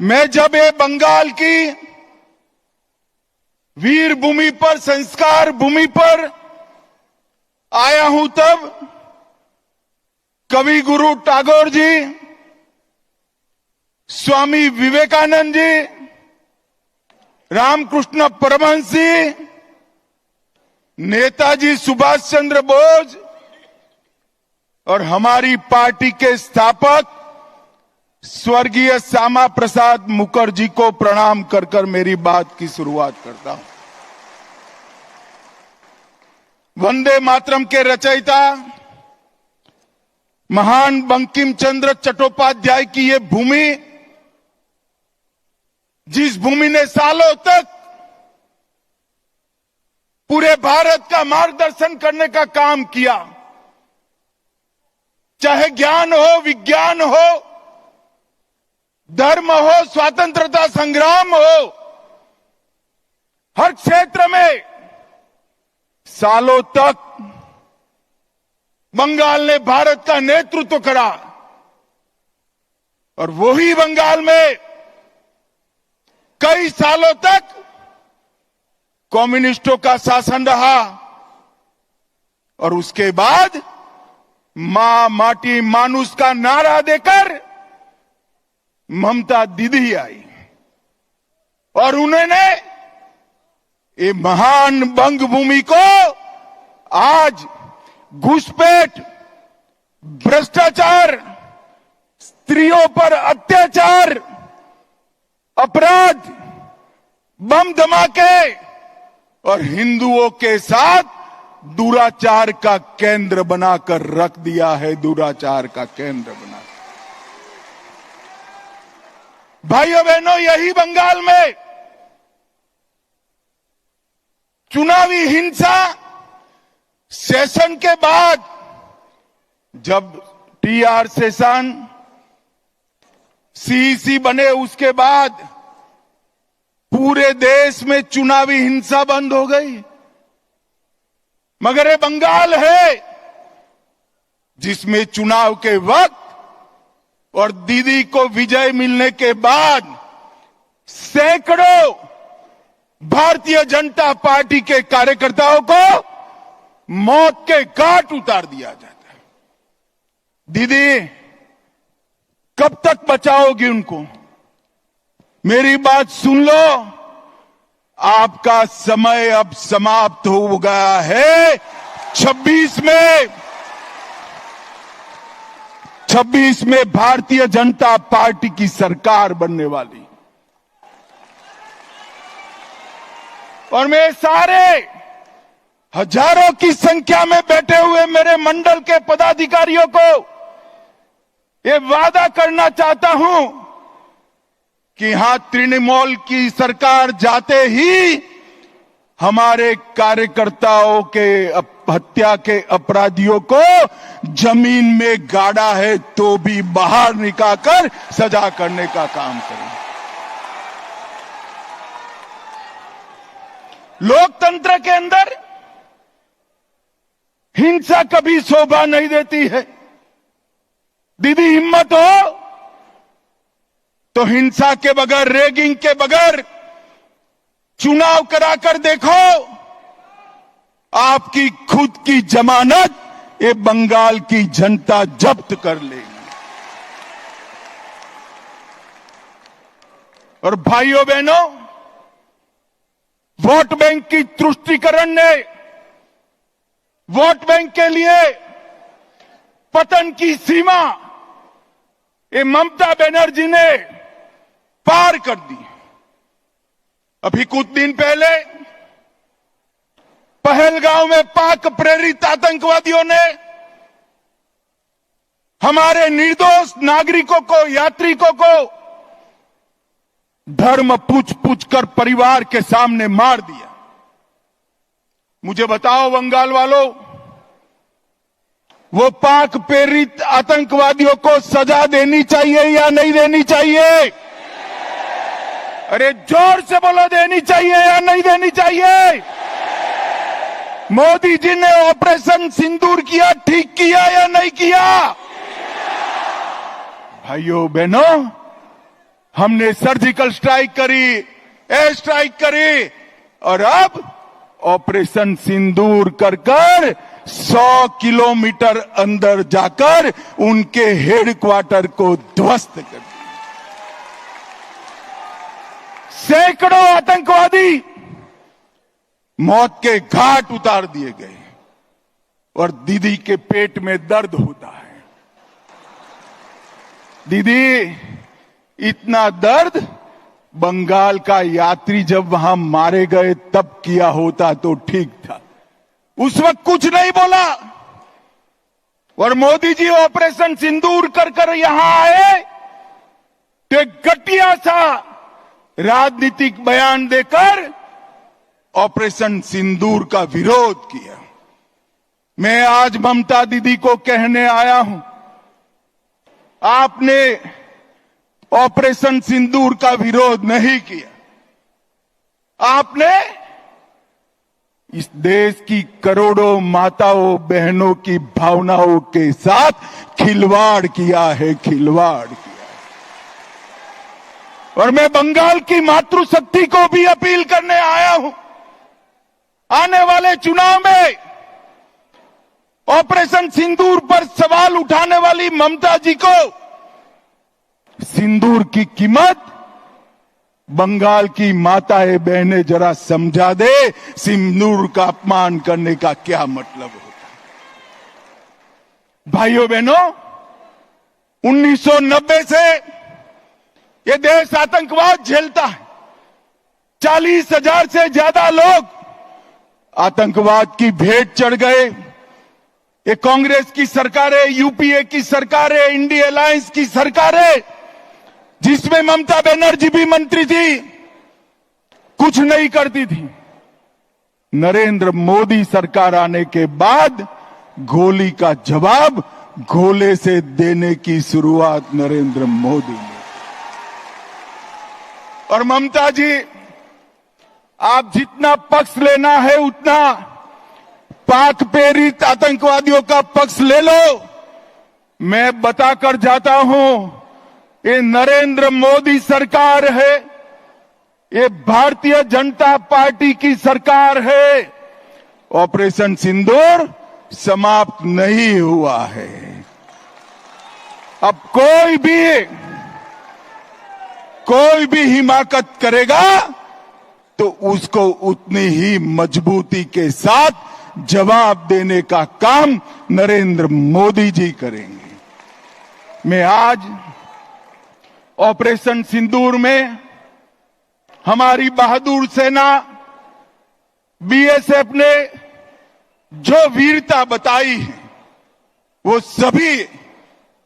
मैं जब ये बंगाल की वीर भूमि पर, संस्कार भूमि पर आया हूं, तब कवि गुरु टैगोर जी, स्वामी विवेकानंद जी, रामकृष्ण परमहंस जी, नेताजी सुभाष चंद्र बोस और हमारी पार्टी के स्थापक स्वर्गीय श्यामा प्रसाद मुखर्जी को प्रणाम कर कर मेरी बात की शुरुआत करता हूं। वंदे मातरम के रचयिता महान बंकिम चंद्र चट्टोपाध्याय की ये भूमि, जिस भूमि ने सालों तक पूरे भारत का मार्गदर्शन करने का काम किया, चाहे ज्ञान हो, विज्ञान हो, धर्म हो, स्वतंत्रता संग्राम हो, हर क्षेत्र में सालों तक बंगाल ने भारत का नेतृत्व करा। और वही बंगाल में कई सालों तक कम्युनिस्टों का शासन रहा और उसके बाद मां माटी मानुष का नारा देकर ममता दीदी आई और उन्होंने ये महान बंग भूमि को आज घुसपैठ, भ्रष्टाचार, स्त्रियों पर अत्याचार, अपराध, बम धमाके और हिंदुओं के साथ दुराचार का केंद्र बनाकर रख दिया है। दुराचार का केंद्र बना। भाइयों बहनों, यही बंगाल में चुनावी हिंसा सेशन के बाद, जब टीआर सेशन सीईसी बने, उसके बाद पूरे देश में चुनावी हिंसा बंद हो गई। मगर ये बंगाल है जिसमें चुनाव के वक्त और दीदी को विजय मिलने के बाद सैकड़ों भारतीय जनता पार्टी के कार्यकर्ताओं को मौत के घाट उतार दिया जाता है। दीदी, कब तक बचाओगी उनको? मेरी बात सुन लो, आपका समय अब समाप्त हो गया है। 26 में भारतीय जनता पार्टी की सरकार बनने वाली, और मैं सारे हजारों की संख्या में बैठे हुए मेरे मंडल के पदाधिकारियों को ये वादा करना चाहता हूं कि यहां तृणमूल की सरकार जाते ही हमारे कार्यकर्ताओं के हत्या के अपराधियों को जमीन में गाड़ा है तो भी बाहर निकालकर सजा करने का काम करें। लोकतंत्र के अंदर हिंसा कभी शोभा नहीं देती है। दीदी, हिम्मत हो तो हिंसा के बगैर, रैगिंग के बगैर चुनाव कराकर देखो। आपकी खुद की जमानत ये बंगाल की जनता जब्त कर लेगी। और भाइयों बहनों, वोट बैंक की तुष्टीकरण ने वोट बैंक के लिए पतन की सीमा ये ममता बनर्जी ने पार कर दी। अभी कुछ दिन पहले पहलगांव में पाक प्रेरित आतंकवादियों ने हमारे निर्दोष नागरिकों को, यात्रिकों को धर्म पूछ कर परिवार के सामने मार दिया। मुझे बताओ बंगाल वालों, वो पाक प्रेरित आतंकवादियों को सजा देनी चाहिए या नहीं देनी चाहिए? अरे जोर से बोलो, देनी चाहिए या नहीं देनी चाहिए? मोदी जी ने ऑपरेशन सिंदूर किया, ठीक किया या नहीं किया? भाइयों बहनों, हमने सर्जिकल स्ट्राइक करी, एयर स्ट्राइक करी और अब ऑपरेशन सिंदूर कर 100 किलोमीटर अंदर जाकर उनके हेडक्वार्टर को ध्वस्त कर दिया। सैकड़ों आतंकवादी मौत के घाट उतार दिए गए और दीदी के पेट में दर्द होता है। दीदी, इतना दर्द बंगाल का यात्री जब वहां मारे गए तब किया होता तो ठीक था। उस वक्त कुछ नहीं बोला और मोदी जी ऑपरेशन सिंदूर कर यहां आए तो एक घटिया सा राजनीतिक बयान देकर ऑपरेशन सिंदूर का विरोध किया। मैं आज ममता दीदी को कहने आया हूं, आपने ऑपरेशन सिंदूर का विरोध नहीं किया। आपने इस देश की करोड़ों माताओं बहनों की भावनाओं के साथ खिलवाड़ किया है, खिलवाड़ किया है। और मैं बंगाल की मातृशक्ति को भी अपील करने आया हूं, आने वाले चुनाव में ऑपरेशन सिंदूर पर सवाल उठाने वाली ममता जी को सिंदूर की कीमत बंगाल की माताएं बहनें जरा समझा दे, सिंदूर का अपमान करने का क्या मतलब होता है। भाइयों बहनों, 1990 से ये देश आतंकवाद झेलता है। 40,000 से ज्यादा लोग आतंकवाद की भेंट चढ़ गए। ये कांग्रेस की सरकारें, यूपीए की सरकारें, इंडिया अलायंस की सरकारें, जिसमें ममता बनर्जी भी मंत्री थी, कुछ नहीं करती थी। नरेंद्र मोदी सरकार आने के बाद गोली का जवाब गोले से देने की शुरुआत नरेंद्र मोदी ने। और ममता जी, आप जितना पक्ष लेना है उतना पाक प्रेरित आतंकवादियों का पक्ष ले लो। मैं बताकर जाता हूं, ये नरेंद्र मोदी सरकार है, ये भारतीय जनता पार्टी की सरकार है। ऑपरेशन सिंदूर समाप्त नहीं हुआ है। अब कोई भी हिमाकत करेगा तो उसको उतनी ही मजबूती के साथ जवाब देने का काम नरेंद्र मोदी जी करेंगे। मैं आज ऑपरेशन सिंदूर में हमारी बहादुर सेना बीएसएफ ने जो वीरता बताई है, वो सभी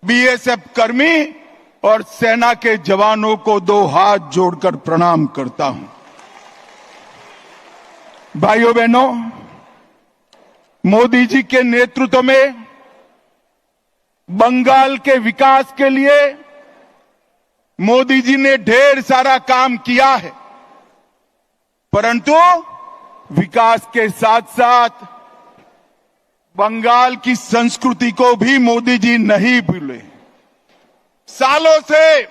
बीएसएफ कर्मी और सेना के जवानों को 2 हाथ जोड़कर प्रणाम करता हूं। भाइयों बहनों, मोदी जी के नेतृत्व में बंगाल के विकास के लिए मोदी जी ने ढेर सारा काम किया है, परंतु विकास के साथ साथ बंगाल की संस्कृति को भी मोदी जी नहीं भूले। सालों से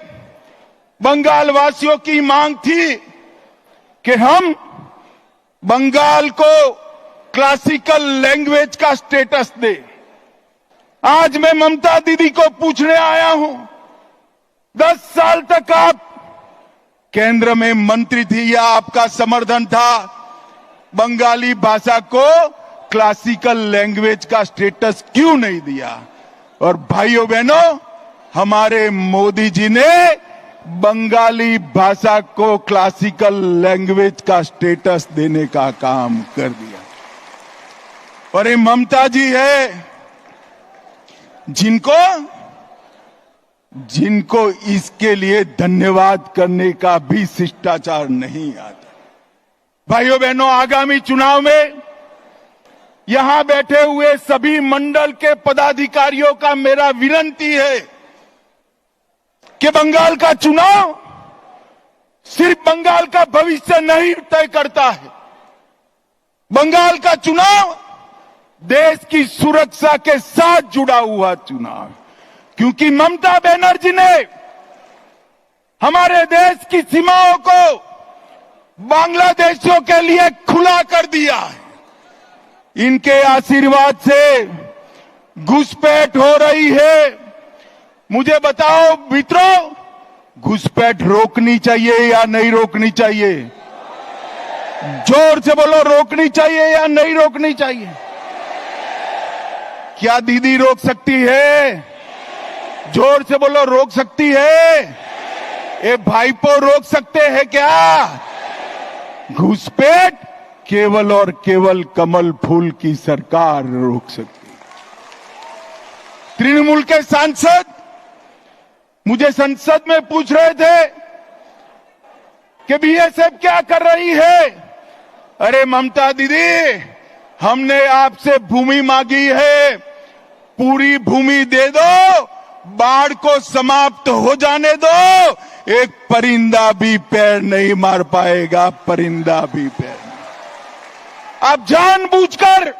बंगाल वासियों की मांग थी कि हम बंगाल को क्लासिकल लैंग्वेज का स्टेटस दे। आज मैं ममता दीदी को पूछने आया हूं, 10 साल तक आप केंद्र में मंत्री थी या आपका समर्थन था, बंगाली भाषा को क्लासिकल लैंग्वेज का स्टेटस क्यों नहीं दिया? और भाइयों बहनों, हमारे मोदी जी ने बंगाली भाषा को क्लासिकल लैंग्वेज का स्टेटस देने का काम कर दिया। और ये ममता जी है जिनको इसके लिए धन्यवाद करने का भी शिष्टाचार नहीं आता। भाइयों बहनों, आगामी चुनाव में यहां बैठे हुए सभी मंडल के पदाधिकारियों का मेरा विनती है कि बंगाल का चुनाव सिर्फ बंगाल का भविष्य नहीं तय करता है। बंगाल का चुनाव देश की सुरक्षा के साथ जुड़ा हुआ चुनाव, क्योंकि ममता बनर्जी ने हमारे देश की सीमाओं को बांग्लादेशियों के लिए खुला कर दिया है। इनके आशीर्वाद से घुसपैठ हो रही है। मुझे बताओ मित्रों, घुसपैठ रोकनी चाहिए या नहीं रोकनी चाहिए? जोर से बोलो, रोकनी चाहिए या नहीं रोकनी चाहिए? क्या दीदी रोक सकती है? जोर से बोलो, रोक सकती है? ये भाईपो रोक सकते हैं क्या? घुसपैठ केवल और केवल कमल फूल की सरकार रोक सकती है। तृणमूल के सांसद मुझे संसद में पूछ रहे थे कि बीएसएफ क्या कर रही है। अरे ममता दीदी, हमने आपसे भूमि मांगी है, पूरी भूमि दे दो, बाढ़ को समाप्त हो जाने दो, एक परिंदा भी पैर नहीं मार पाएगा, परिंदा भी पैर नहीं। आप जानबूझकर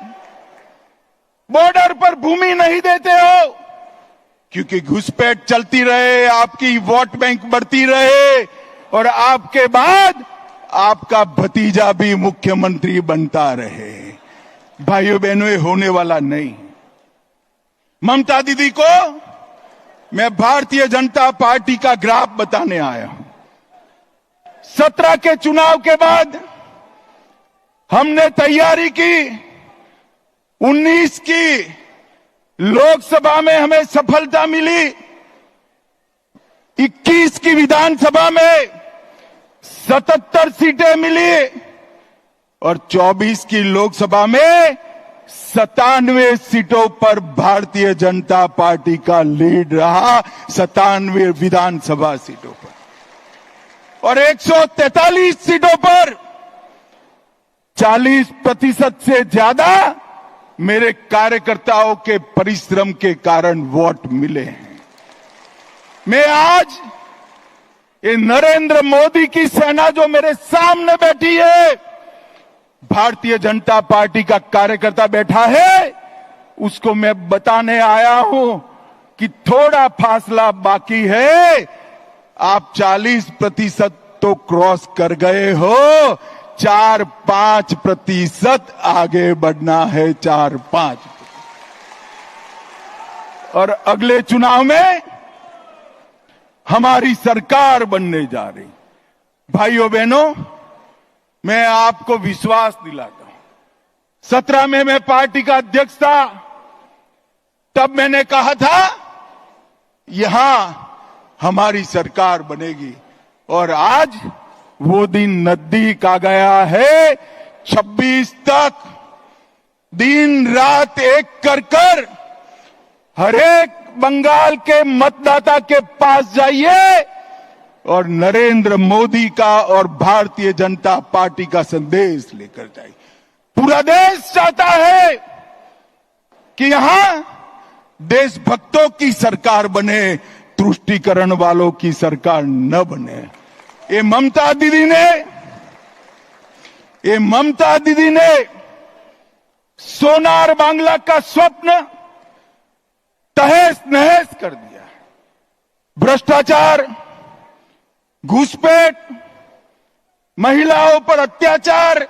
बॉर्डर पर भूमि नहीं देते हो क्योंकि घुसपैठ चलती रहे, आपकी वोट बैंक बढ़ती रहे और आपके बाद आपका भतीजा भी मुख्यमंत्री बनता रहे। भाइयों बहनों, ये होने वाला नहीं। ममता दीदी को मैं भारतीय जनता पार्टी का ग्राफ बताने आया हूं। 17 के चुनाव के बाद हमने तैयारी की, 19 की लोकसभा में हमें सफलता मिली, 21 की विधानसभा में 77 सीटें मिली और 24 की लोकसभा में 97 सीटों पर भारतीय जनता पार्टी का लीड रहा, 97 विधानसभा सीटों पर और 143 सीटों पर 40% से ज्यादा मेरे कार्यकर्ताओं के परिश्रम के कारण वोट मिले हैं। मैं आज ये नरेंद्र मोदी की सेना जो मेरे सामने बैठी है, भारतीय जनता पार्टी का कार्यकर्ता बैठा है, उसको मैं बताने आया हूं कि थोड़ा फासला बाकी है। आप 40% तो क्रॉस कर गए हो, 4-5% आगे बढ़ना है, 4-5। और अगले चुनाव में हमारी सरकार बनने जा रही। भाइयों बहनों, मैं आपको विश्वास दिलाता हूं, 17 में मैं पार्टी का अध्यक्ष था, तब मैंने कहा था यहां हमारी सरकार बनेगी और आज वो दिन नजदीक आ गया है। 26 तक दिन रात एक कर हर एक बंगाल के मतदाता के पास जाइए और नरेंद्र मोदी का और भारतीय जनता पार्टी का संदेश लेकर जाइए। पूरा देश चाहता है कि यहां देशभक्तों की सरकार बने, तुष्टीकरण वालों की सरकार न बने। ये ममता दीदी ने सोनार बांग्ला का स्वप्न तहस नहस कर दिया। भ्रष्टाचार, घुसपैठ, महिलाओं पर अत्याचार,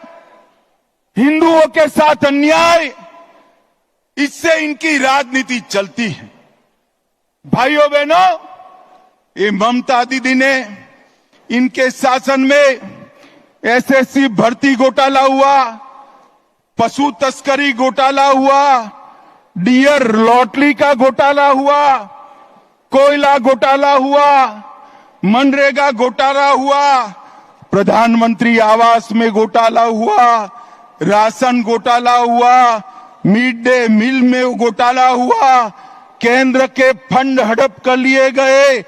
हिंदुओं के साथ अन्याय, इससे इनकी राजनीति चलती है। भाइयों बहनों, ये ममता दीदी ने, इनके शासन में एसएससी भर्ती घोटाला हुआ, पशु तस्करी घोटाला हुआ, डियर लॉटरी का घोटाला हुआ, कोयला घोटाला हुआ, मनरेगा घोटाला हुआ, प्रधानमंत्री आवास में घोटाला हुआ, राशन घोटाला हुआ, मिड डे मील में घोटाला हुआ, केंद्र के फंड हड़प कर लिए गए,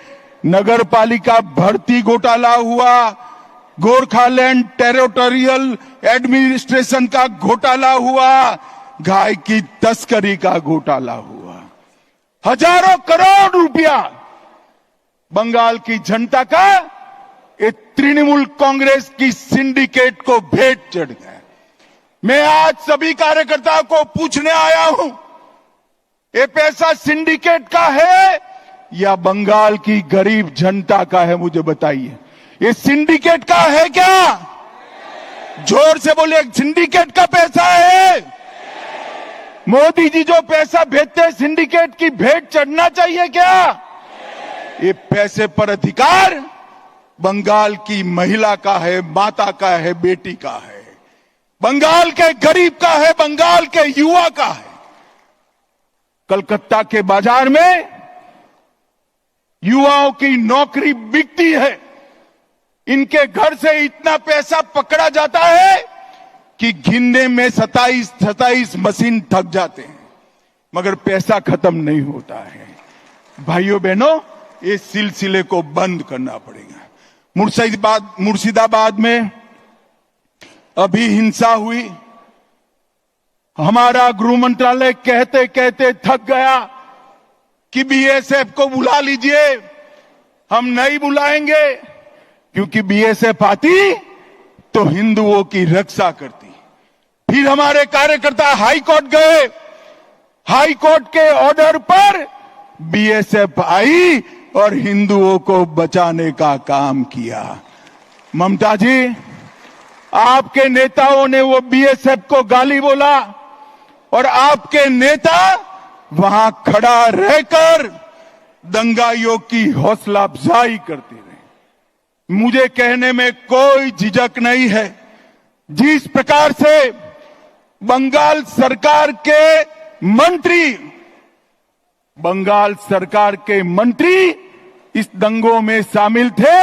नगर पालिका भर्ती घोटाला हुआ, गोरखालैंड टेरिटोरियल एडमिनिस्ट्रेशन का घोटाला हुआ, गाय की तस्करी का घोटाला हुआ। हजारों करोड़ रुपया बंगाल की जनता का ये तृणमूल कांग्रेस की सिंडिकेट को भेंट चढ़ गया। मैं आज सभी कार्यकर्ताओं को पूछने आया हूं, ये पैसा सिंडिकेट का है या बंगाल की गरीब जनता का है? मुझे बताइए। ये सिंडिकेट का है क्या? जोर से बोले, सिंडिकेट का पैसा है। मोदी जी जो पैसा भेजते हैं, सिंडिकेट की भेंट चढ़ना चाहिए क्या? ये पैसे पर अधिकार बंगाल की महिला का है, माता का है, बेटी का है, बंगाल के गरीब का है, बंगाल के युवा का है। कलकत्ता के बाजार में युवाओं की नौकरी बिकती है। इनके घर से इतना पैसा पकड़ा जाता है कि गिनने में 27 मशीन थक जाते हैं, मगर पैसा खत्म नहीं होता है। भाइयों बहनों, इस सिलसिले को बंद करना पड़ेगा। मुर्शिदाबाद में अभी हिंसा हुई। हमारा गृह मंत्रालय कहते कहते थक गया कि बीएसएफ को बुला लीजिए। हम नहीं बुलाएंगे, क्योंकि बीएसएफ आती तो हिंदुओं की रक्षा करती। फिर हमारे कार्यकर्ता हाई कोर्ट गए। हाई कोर्ट के ऑर्डर पर बीएसएफ आई और हिंदुओं को बचाने का काम किया। ममता जी, आपके नेताओं ने वो बीएसएफ को गाली बोला और आपके नेता वहां खड़ा रहकर दंगाइयों की हौसला अफजाई करते रहे। मुझे कहने में कोई झिझक नहीं है, जिस प्रकार से बंगाल सरकार के मंत्री इस दंगों में शामिल थे।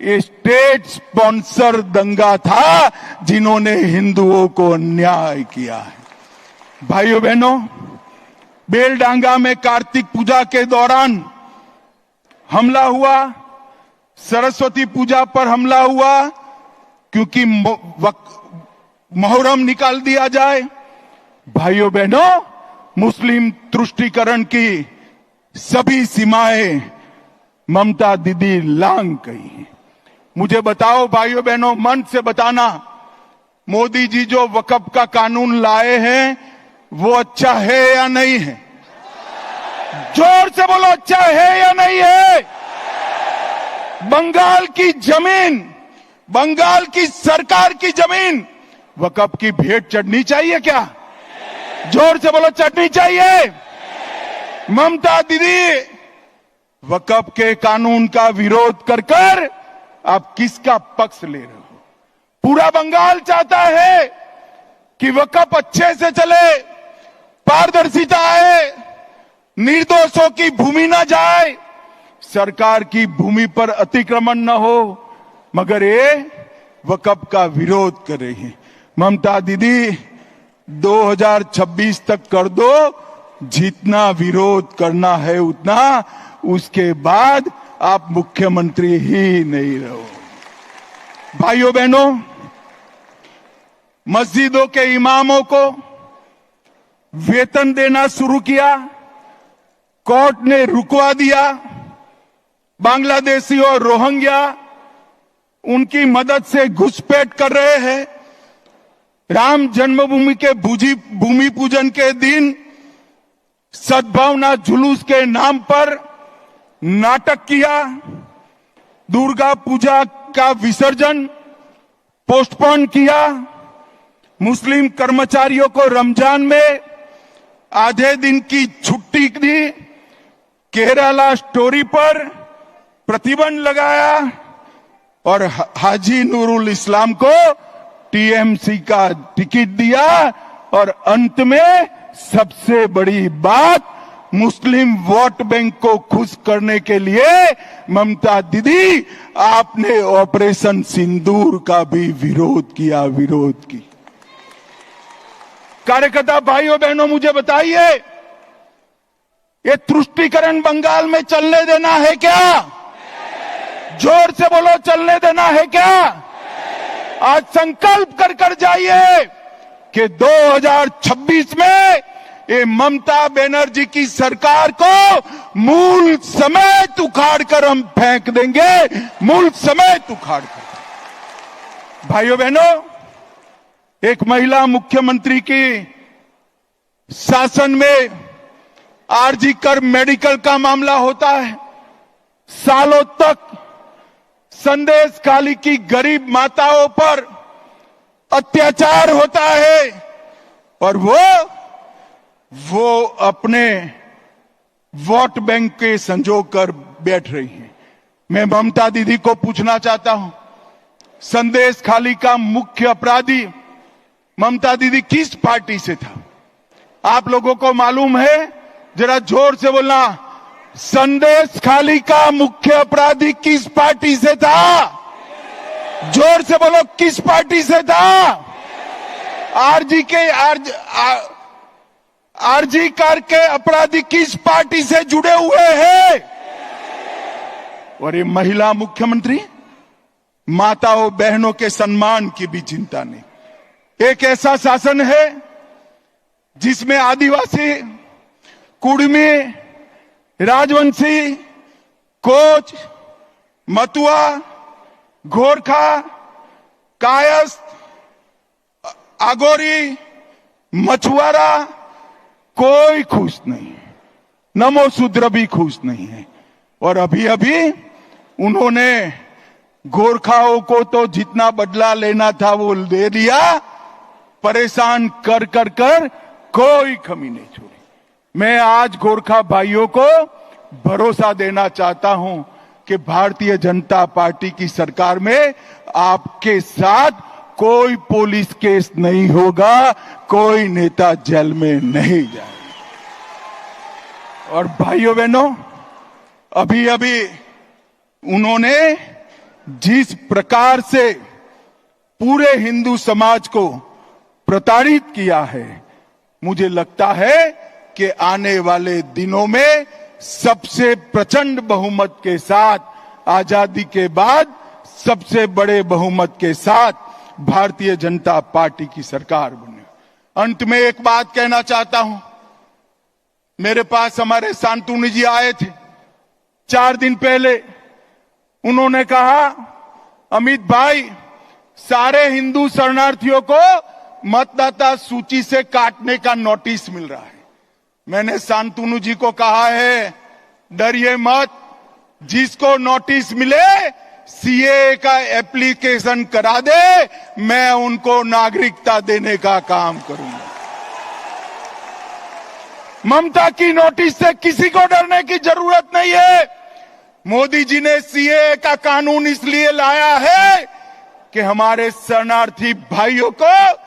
ये स्टेट स्पॉन्सर दंगा था, जिन्होंने हिंदुओं को अन्याय किया है। भाइयों बहनों, बेलडांगा में कार्तिक पूजा के दौरान हमला हुआ, सरस्वती पूजा पर हमला हुआ, क्योंकि मुहर्रम निकाल दिया जाए। भाइयों बहनों, मुस्लिम तुष्टीकरण की सभी सीमाएं ममता दीदी लांघ गई हैं। मुझे बताओ भाइयों बहनों, मन से बताना, मोदी जी जो वक्फ का कानून लाए हैं वो अच्छा है या नहीं है? जोर से बोलो, अच्छा है या नहीं है? बंगाल की जमीन, बंगाल की सरकार की जमीन वक्फ की भेंट चढ़नी चाहिए क्या? जोर से बोलो, चढ़नी चाहिए। ममता दीदी, वक्फ के कानून का विरोध कर कर आप किसका पक्ष ले रहे हो? पूरा बंगाल चाहता है कि वक्फ अच्छे से चले, पारदर्शिता आए, निर्दोषों की भूमि न जाए, सरकार की भूमि पर अतिक्रमण न हो, मगर ये वक्फ का विरोध कर रही है। ममता दीदी, 2026 तक कर दो, जितना विरोध करना है उतना, उसके बाद आप मुख्यमंत्री ही नहीं रहो। भाइयों बहनों, मस्जिदों के इमामों को वेतन देना शुरू किया, कोर्ट ने रुकवा दिया। बांग्लादेशी और रोहिंग्या उनकी मदद से घुसपैठ कर रहे हैं। राम जन्मभूमि के भूमि पूजन के दिन सद्भावना जुलूस के नाम पर नाटक किया। दुर्गा पूजा का विसर्जन पोस्टपोन किया। मुस्लिम कर्मचारियों को रमजान में आधे दिन की छुट्टी दी। केरला स्टोरी पर प्रतिबंध लगाया और हाजी नूरुल इस्लाम को टीएमसी का टिकट दिया। और अंत में सबसे बड़ी बात, मुस्लिम वोट बैंक को खुश करने के लिए ममता दीदी, आपने ऑपरेशन सिंदूर का भी विरोध किया। कार्यकर्ता भाइयों बहनों, मुझे बताइए, ये तुष्टीकरण बंगाल में चलने देना है क्या? जोर से बोलो, चलने देना है क्या? आज संकल्प कर जाइए कि 2026 में ये ममता बनर्जी की सरकार को मूल समेत उखाड़ कर हम फेंक देंगे, मूल समेत उखाड़ कर। भाइयों बहनों, एक महिला मुख्यमंत्री की शासन में आरजी कर मेडिकल का मामला होता है, सालों तक संदेश खाली की गरीब माताओं पर अत्याचार होता है और वो अपने वोट बैंक के संजो कर बैठ रही हैं। मैं ममता दीदी को पूछना चाहता हूं, संदेश खाली का मुख्य अपराधी ममता दीदी किस पार्टी से था? आप लोगों को मालूम है? जरा जोर से बोलना, संदेश खाली का मुख्य अपराधी किस पार्टी से था? जोर से बोलो, किस पार्टी से था? आरजी कार के अपराधी किस पार्टी से जुड़े हुए हैं? और ये महिला मुख्यमंत्री, माताओं बहनों के सम्मान की भी चिंता नहीं। एक ऐसा शासन है जिसमें आदिवासी, कुड़मी, राजवंशी, कोच, मतुआ, गोरखा, कायस्थ, आगोरी, मछुआरा कोई खुश नहीं है, नमो शूद्र भी खुश नहीं है। और अभी अभी उन्होंने गोरखाओं को तो जितना बदला लेना था वो दे दिया, परेशान कर कर कर कोई कमी नहीं छोड़ी। मैं आज गोरखा भाइयों को भरोसा देना चाहता हूं कि भारतीय जनता पार्टी की सरकार में आपके साथ कोई पुलिस केस नहीं होगा, कोई नेता जेल में नहीं जाएगा। और भाइयों बहनों, अभी अभी उन्होंने जिस प्रकार से पूरे हिंदू समाज को प्रताड़ित किया है, मुझे लगता है कि आने वाले दिनों में सबसे प्रचंड बहुमत के साथ, आजादी के बाद सबसे बड़े बहुमत के साथ भारतीय जनता पार्टी की सरकार बने। अंत में एक बात कहना चाहता हूं, मेरे पास हमारे शांतनु जी आए थे 4 दिन पहले। उन्होंने कहा, अमित भाई, सारे हिंदू शरणार्थियों को मतदाता सूची से काटने का नोटिस मिल रहा है। मैंने शांतनु जी को कहा है, डरिए मत, जिसको नोटिस मिले सीए का एप्लीकेशन करा दे, मैं उनको नागरिकता देने का काम करूंगा। ममता की नोटिस से किसी को डरने की जरूरत नहीं है। मोदी जी ने सीए का कानून इसलिए लाया है कि हमारे शरणार्थी भाइयों को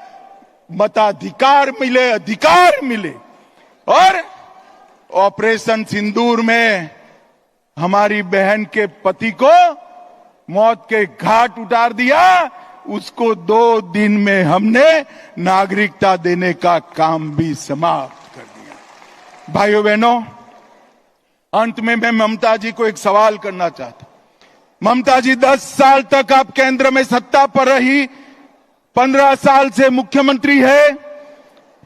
मताधिकार मिले, अधिकार मिले। और ऑपरेशन सिंदूर में हमारी बहन के पति को मौत के घाट उतार दिया, उसको 2 दिन में हमने नागरिकता देने का काम भी समाप्त कर दिया। भाइयों बहनों, अंत में मैं ममता जी को एक सवाल करना चाहता हूं। ममता जी 10 साल तक आप केंद्र में सत्ता पर रही, 15 साल से मुख्यमंत्री है,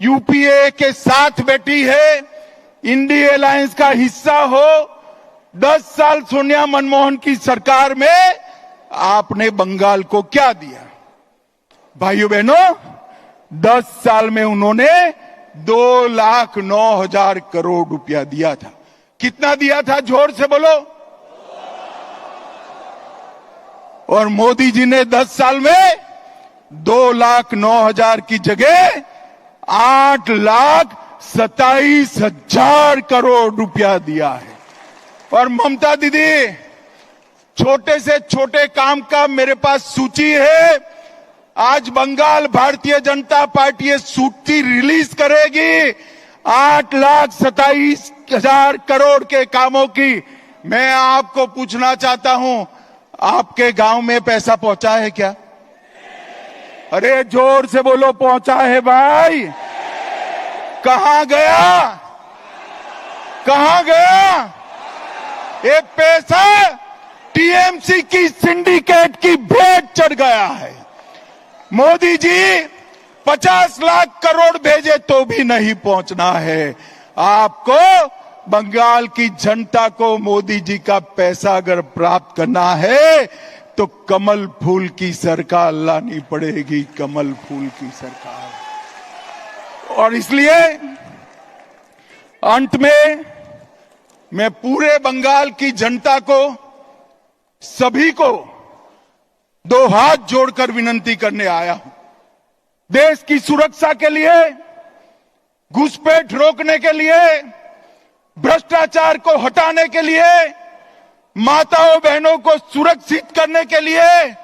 यूपीए के साथ बैठी है, इंडिया अलायंस का हिस्सा हो। 10 साल सोनिया मनमोहन की सरकार में आपने बंगाल को क्या दिया? भाइयों बहनों, 10 साल में उन्होंने 2,09,000 करोड़ रुपया दिया था। कितना दिया था? जोर से बोलो। और मोदी जी ने 10 साल में 2,09,000 की जगह 8,27,000 करोड़ रुपया दिया है। और ममता दीदी, छोटे से छोटे काम का मेरे पास सूची है। आज बंगाल भारतीय जनता पार्टी ये सूची रिलीज करेगी 8,27,000 करोड़ के कामों की। मैं आपको पूछना चाहता हूं, आपके गांव में पैसा पहुंचा है क्या? अरे जोर से बोलो, पहुंचा है भाई? कहां गया? कहां गया? ये पैसा टीएमसी की सिंडिकेट की भेंट चढ़ गया है। मोदी जी 50 लाख करोड़ भेजे तो भी नहीं पहुंचना है। आपको बंगाल की जनता को मोदी जी का पैसा अगर प्राप्त करना है तो कमल फूल की सरकार लानी पड़ेगी, कमल फूल की सरकार। और इसलिए अंत में मैं पूरे बंगाल की जनता को, सभी को दो हाथ जोड़कर विनंती करने आया हूं। देश की सुरक्षा के लिए, घुसपैठ रोकने के लिए, भ्रष्टाचार को हटाने के लिए, माताओं बहनों को सुरक्षित करने के लिए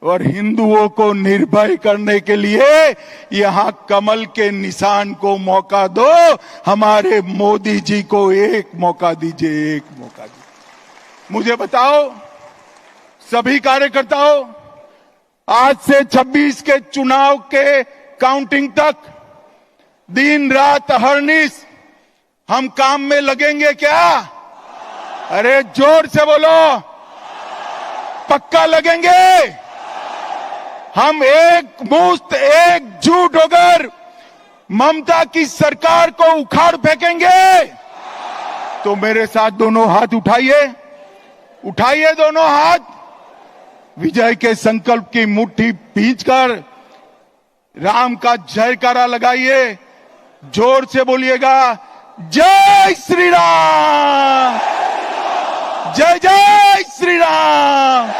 और हिंदुओं को निर्भय करने के लिए यहां कमल के निशान को मौका दो। हमारे मोदी जी को एक मौका दीजिए, एक मौका दीजिए। मुझे बताओ सभी कार्यकर्ताओं, आज से 26 के चुनाव के काउंटिंग तक दिन रात अहर्निश हम काम में लगेंगे क्या? अरे जोर से बोलो, पक्का लगेंगे। हम एक मुश्त एकजुट होकर ममता की सरकार को उखाड़ फेंकेंगे। तो मेरे साथ दोनों हाथ उठाइए, उठाइए दोनों हाथ, विजय के संकल्प की मुट्ठी भींचकर राम का जयकारा लगाइए। जोर से बोलिएगा, जय श्री राम, जय जय श्री राम।